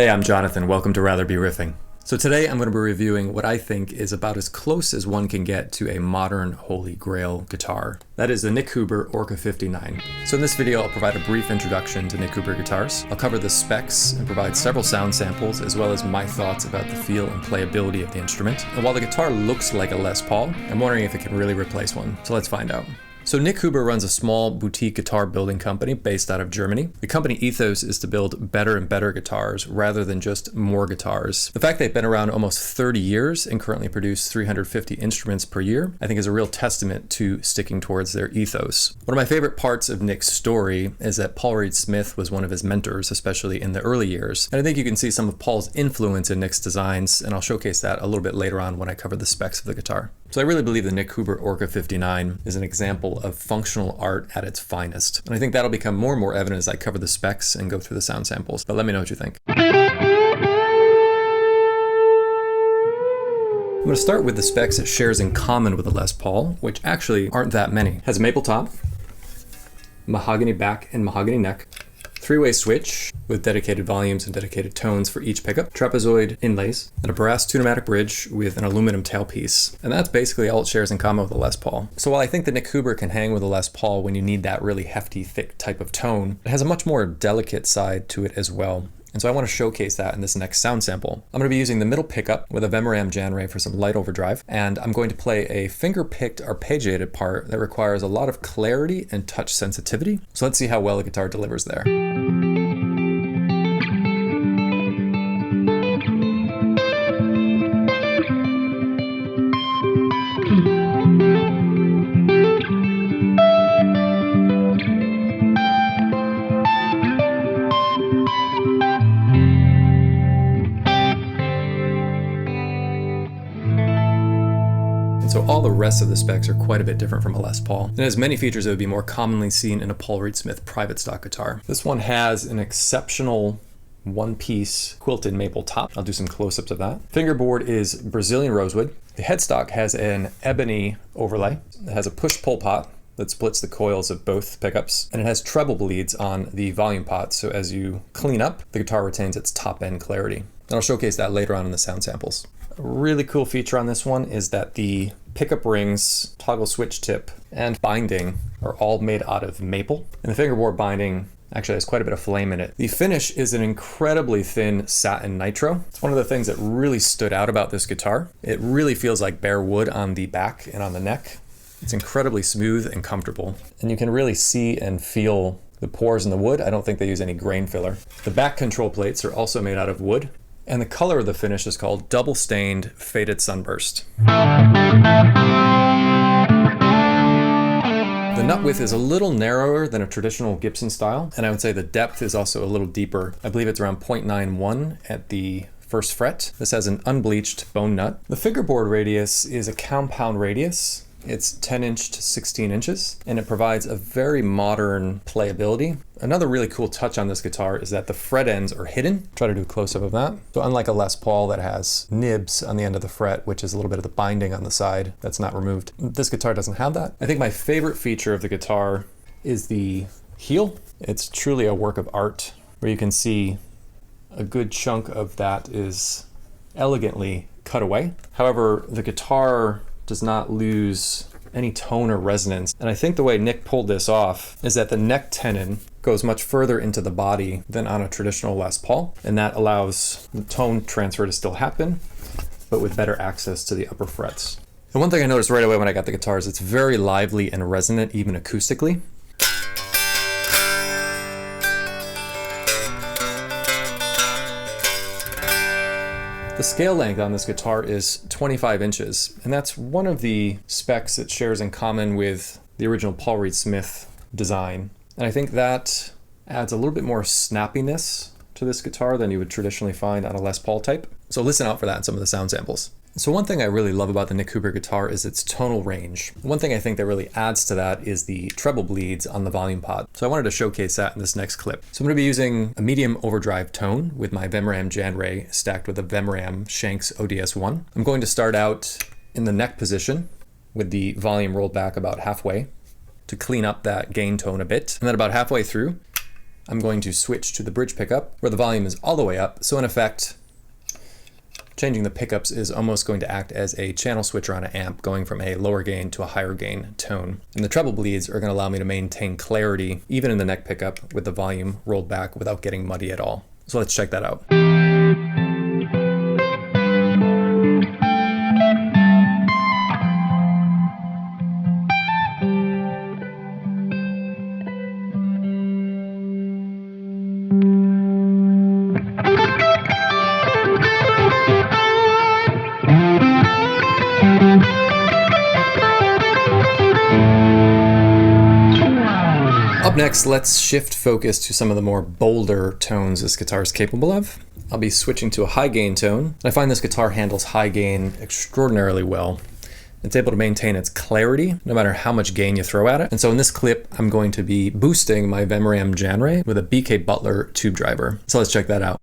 Hey, I'm Jonathan. Welcome to Rather Be Riffing. So today I'm going to be reviewing what I think is about as close as one can get to a modern Holy Grail guitar. That is the Nik Huber Orca 59. So in this video I'll provide a brief introduction to Nik Huber guitars. I'll cover the specs and provide several sound samples as well as my thoughts about the feel and playability of the instrument. And while the guitar looks like a Les Paul, I'm wondering if it can really replace one. So let's find out. So Nik Huber runs a small boutique guitar building company based out of Germany. The company ethos is to build better and better guitars rather than just more guitars. The fact they've been around almost 30 years and currently produce 350 instruments per year, I think is a real testament to sticking towards their ethos. One of my favorite parts of Nik's story is that Paul Reed Smith was one of his mentors, especially in the early years. And I think you can see some of Paul's influence in Nik's designs, and I'll showcase that a little bit later on when I cover the specs of the guitar. So I really believe the Nik Huber Orca 59 is an example of functional art at its finest. And I think that'll become more and more evident as I cover the specs and go through the sound samples. But let me know what you think. I'm going to start with the specs it shares in common with the Les Paul, which actually aren't that many. It has a maple top, mahogany back and mahogany neck, three-way switch with dedicated volumes and dedicated tones for each pickup, trapezoid inlays, and a brass tunematic bridge with an aluminum tailpiece. And that's basically all it shares in common with the Les Paul. So while I think the Nik Huber can hang with the Les Paul when you need that really hefty, thick type of tone, it has a much more delicate side to it as well. And so I want to showcase that in this next sound sample. I'm going to be using the middle pickup with a Vemram Janray for some light overdrive, and I'm going to play a finger-picked arpeggiated part that requires a lot of clarity and touch sensitivity. So let's see how well the guitar delivers there. So all the rest of the specs are quite a bit different from a Les Paul. It has many features that would be more commonly seen in a Paul Reed Smith private stock guitar. This one has an exceptional one-piece quilted maple top. I'll do some close-ups of that. Fingerboard is Brazilian rosewood. The headstock has an ebony overlay. It has a push-pull pot that splits the coils of both pickups, and it has treble bleeds on the volume pot, so as you clean up, the guitar retains its top-end clarity. And I'll showcase that later on in the sound samples. A really cool feature on this one is that the pickup rings, toggle switch tip, and binding are all made out of maple. And the fingerboard binding actually has quite a bit of flame in it. The finish is an incredibly thin satin nitro. It's one of the things that really stood out about this guitar. It really feels like bare wood on the back and on the neck. It's incredibly smooth and comfortable. And you can really see and feel the pores in the wood. I don't think they use any grain filler. The back control plates are also made out of wood. And the color of the finish is called Double Stained Faded Sunburst. The nut width is a little narrower than a traditional Gibson style, and I would say the depth is also a little deeper. I believe it's around 0.91 at the first fret. This has an unbleached bone nut. The fingerboard radius is a compound radius. It's 10 inch to 16 inches, and it provides a very modern playability. Another really cool touch on this guitar is that the fret ends are hidden. Try to do a close-up of that. So unlike a Les Paul that has nibs on the end of the fret, which is a little bit of the binding on the side that's not removed, this guitar doesn't have that. I think my favorite feature of the guitar is the heel. It's truly a work of art, where you can see a good chunk of that is elegantly cut away. However, the guitar does not lose any tone or resonance. And I think the way Nik pulled this off is that the neck tenon goes much further into the body than on a traditional Les Paul. And that allows the tone transfer to still happen, but with better access to the upper frets. And one thing I noticed right away when I got the guitar is it's very lively and resonant, even acoustically. The scale length on this guitar is 25 inches, and that's one of the specs it shares in common with the original Paul Reed Smith design. And I think that adds a little bit more snappiness to this guitar than you would traditionally find on a Les Paul type. So listen out for that in some of the sound samples. So one thing I really love about the Nik Huber guitar is its tonal range. One thing I think that really adds to that is the treble bleeds on the volume pot. So I wanted to showcase that in this next clip. So I'm going to be using a medium overdrive tone with my Vemram Janray stacked with a Vemram Shanks ODS1. I'm going to start out in the neck position with the volume rolled back about halfway to clean up that gain tone a bit. And then about halfway through, I'm going to switch to the bridge pickup where the volume is all the way up. So in effect, changing the pickups is almost going to act as a channel switcher on an amp, going from a lower gain to a higher gain tone. And the treble bleeds are going to allow me to maintain clarity even in the neck pickup with the volume rolled back without getting muddy at all. So let's check that out. Up next, let's shift focus to some of the more bolder tones this guitar is capable of. I'll be switching to a high gain tone. I find this guitar handles high gain extraordinarily well. It's able to maintain its clarity no matter how much gain you throw at it. And so in this clip, I'm going to be boosting my Vemram Janray with a BK Butler tube driver. So let's check that out.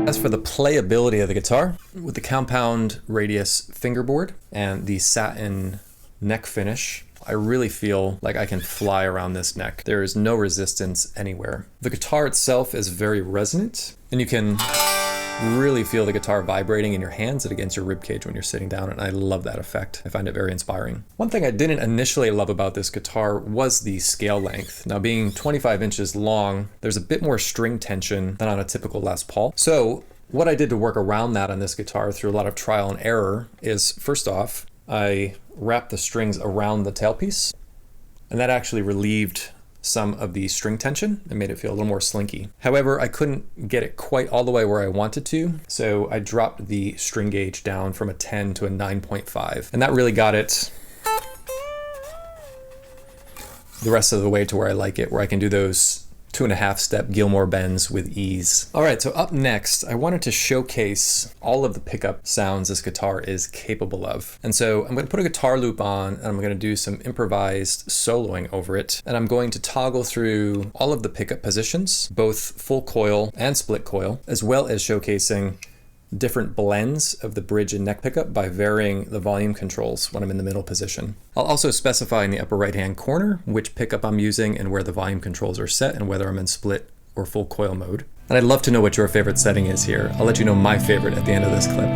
As for the playability of the guitar, with the compound radius fingerboard and the satin neck finish, I really feel like I can fly around this neck. There is no resistance anywhere. The guitar itself is very resonant, and you can really feel the guitar vibrating in your hands and against your ribcage when you're sitting down, and I love that effect. I find it very inspiring. One thing I didn't initially love about this guitar was the scale length. Now, being 25 inches long, there's a bit more string tension than on a typical Les Paul. So what I did to work around that on this guitar through a lot of trial and error is, first off, I wrapped the strings around the tailpiece, and that actually relieved some of the string tension and made it feel a little more slinky. However, I couldn't get it quite all the way where I wanted to, so I dropped the string gauge down from a 10 to a 9.5, and that really got it the rest of the way to where I like it, where I can do those 2.5 step Gilmore bends with ease. All right, so up next, I wanted to showcase all of the pickup sounds this guitar is capable of. And so I'm gonna put a guitar loop on, and I'm gonna do some improvised soloing over it. And I'm going to toggle through all of the pickup positions, both full coil and split coil, as well as showcasing different blends of the bridge and neck pickup by varying the volume controls when I'm in the middle position. I'll also specify in the upper right hand corner which pickup I'm using and where the volume controls are set and whether I'm in split or full coil mode. And I'd love to know what your favorite setting is here. I'll let you know my favorite at the end of this clip.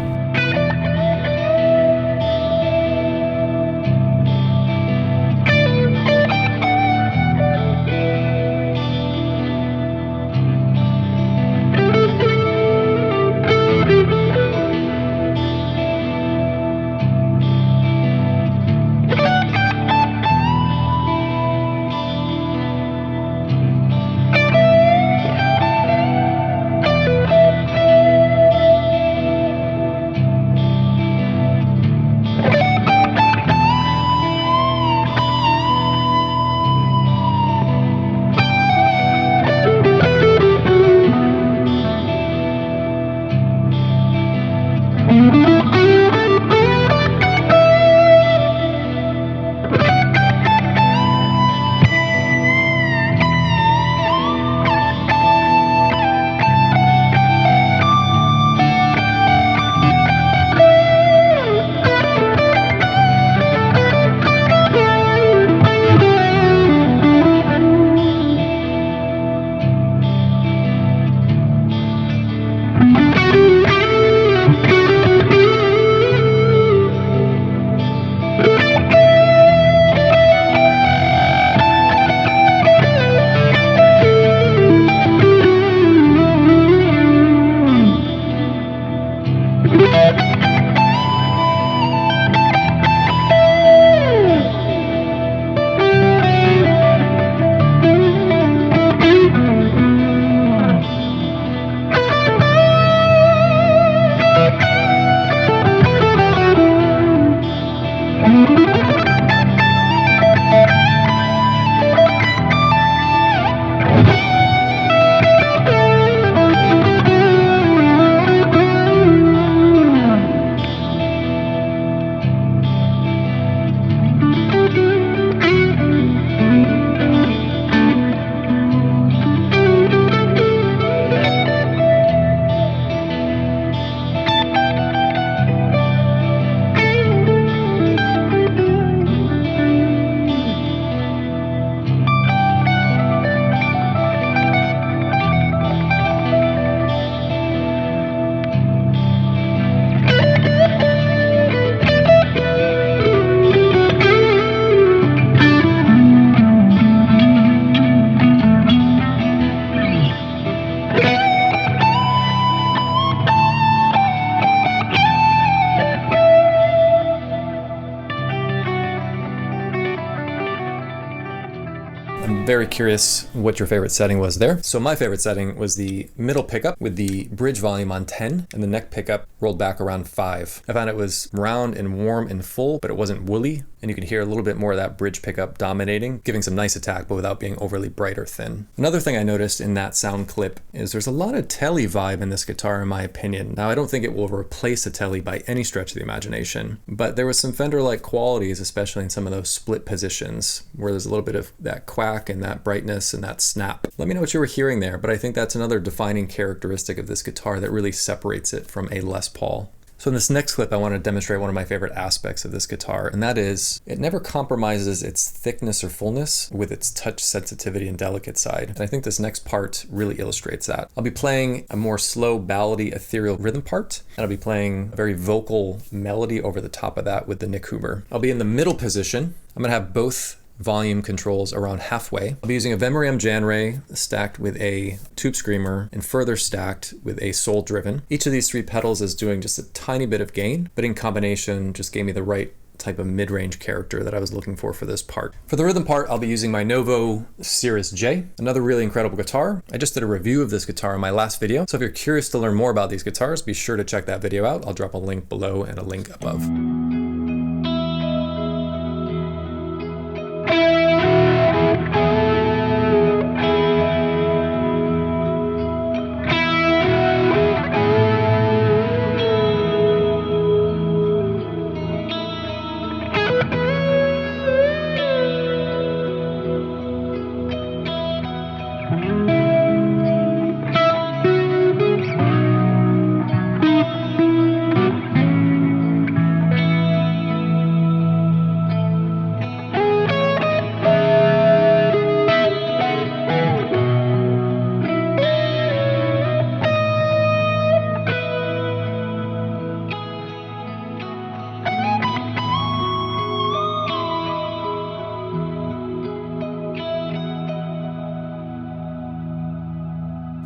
very curious what your favorite setting was there. So my favorite setting was the middle pickup with the bridge volume on 10 and the neck pickup rolled back around 5. I found it was round and warm and full, but it wasn't woolly, and you could hear a little bit more of that bridge pickup dominating, giving some nice attack, but without being overly bright or thin. Another thing I noticed in that sound clip is there's a lot of telly vibe in this guitar, in my opinion. Now, I don't think it will replace a telly by any stretch of the imagination, but there was some Fender-like qualities, especially in some of those split positions, where there's a little bit of that quack and that brightness and that snap. Let me know what you were hearing there, but I think that's another defining characteristic of this guitar that really separates it from a Les Paul. So in this next clip, I want to demonstrate one of my favorite aspects of this guitar, and that is it never compromises its thickness or fullness with its touch sensitivity and delicate side. And I think this next part really illustrates that. I'll be playing a more slow, ballady, ethereal rhythm part, and I'll be playing a very vocal melody over the top of that with the Nik Huber. I'll be in the middle position. I'm going to have both volume controls around halfway. I'll be using a Vemorium Jan Ray stacked with a Tube Screamer and further stacked with a Soul Driven. Each of these 3 pedals is doing just a tiny bit of gain, but in combination just gave me the right type of mid-range character that I was looking for this part. For the rhythm part, I'll be using my Novo Cirrus J, another really incredible guitar. I just did a review of this guitar in my last video, so if you're curious to learn more about these guitars, be sure to check that video out. I'll drop a link below and a link above.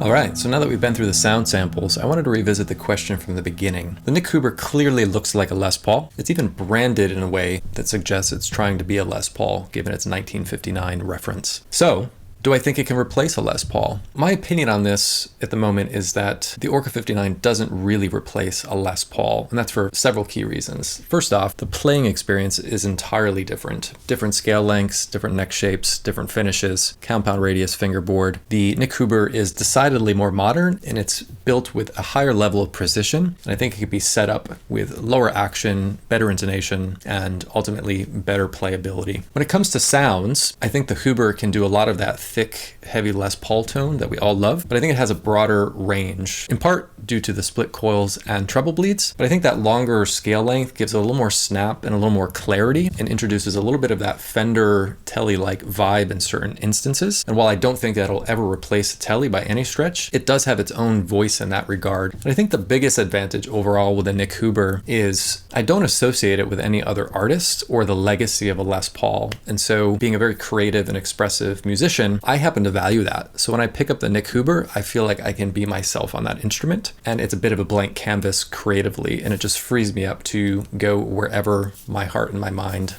Alright, so now that we've been through the sound samples, I wanted to revisit the question from the beginning. The Nik Huber clearly looks like a Les Paul. It's even branded in a way that suggests it's trying to be a Les Paul, given its 1959 reference. So, do I think it can replace a Les Paul? My opinion on this at the moment is that the Orca 59 doesn't really replace a Les Paul, and that's for several key reasons. First off, the playing experience is entirely different. Different scale lengths, different neck shapes, different finishes, compound radius fingerboard. The Nik Huber is decidedly more modern, and it's built with a higher level of precision, and I think it could be set up with lower action, better intonation, and ultimately better playability. When it comes to sounds, I think the Huber can do a lot of that thick, heavy Les Paul tone that we all love, but I think it has a broader range, in part due to the split coils and treble bleeds, but I think that longer scale length gives it a little more snap and a little more clarity and introduces a little bit of that Fender Telly-like vibe in certain instances. And while I don't think that'll ever replace a Telly by any stretch, it does have its own voice in that regard. And I think the biggest advantage overall with the Nik Huber is I don't associate it with any other artist or the legacy of a Les Paul. And so being a very creative and expressive musician, I happen to value that. So when I pick up the Nik Huber, I feel like I can be myself on that instrument, and it's a bit of a blank canvas creatively, and it just frees me up to go wherever my heart and my mind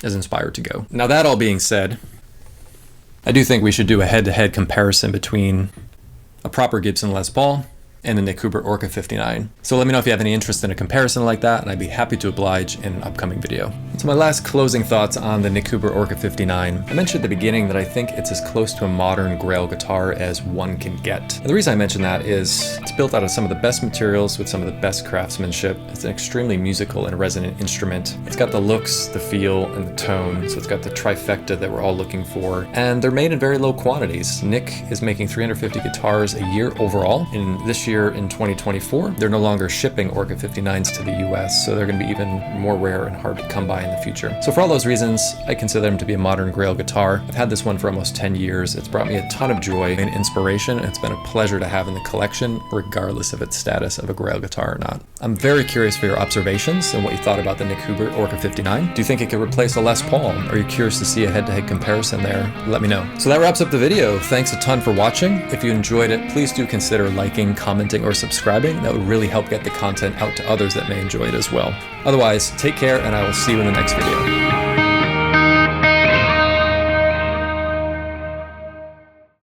is inspired to go. Now, that all being said, I do think we should do a head-to-head comparison between a proper Gibson Les Paul and the Nik Huber Orca 59. So let me know if you have any interest in a comparison like that, and I'd be happy to oblige in an upcoming video. So my last closing thoughts on the Nik Huber Orca 59. I mentioned at the beginning that I think it's as close to a modern GRAIL guitar as one can get. And the reason I mention that is it's built out of some of the best materials with some of the best craftsmanship. It's an extremely musical and resonant instrument. It's got the looks, the feel, and the tone, so it's got the trifecta that we're all looking for. And they're made in very low quantities. Nik is making 350 guitars a year overall, and this year in 2024, they're no longer shipping Orca 59s to the US, so they're going to be even more rare and hard to come by in the future. So for all those reasons, I consider them to be a modern GRAIL guitar. I've had this one for almost 10 years. It's brought me a ton of joy and inspiration, and it's been a pleasure to have in the collection, regardless of its status of a GRAIL guitar or not. I'm very curious for your observations and what you thought about the Nik Huber Orca 59. Do you think it could replace a Les Paul? Are you curious to see a head-to-head comparison there? Let me know. So that wraps up the video. Thanks a ton for watching. If you enjoyed it, please do consider liking, commenting, or subscribing. That would really help get the content out to others that may enjoy it as well. Otherwise, take care, and I will see you in the next video.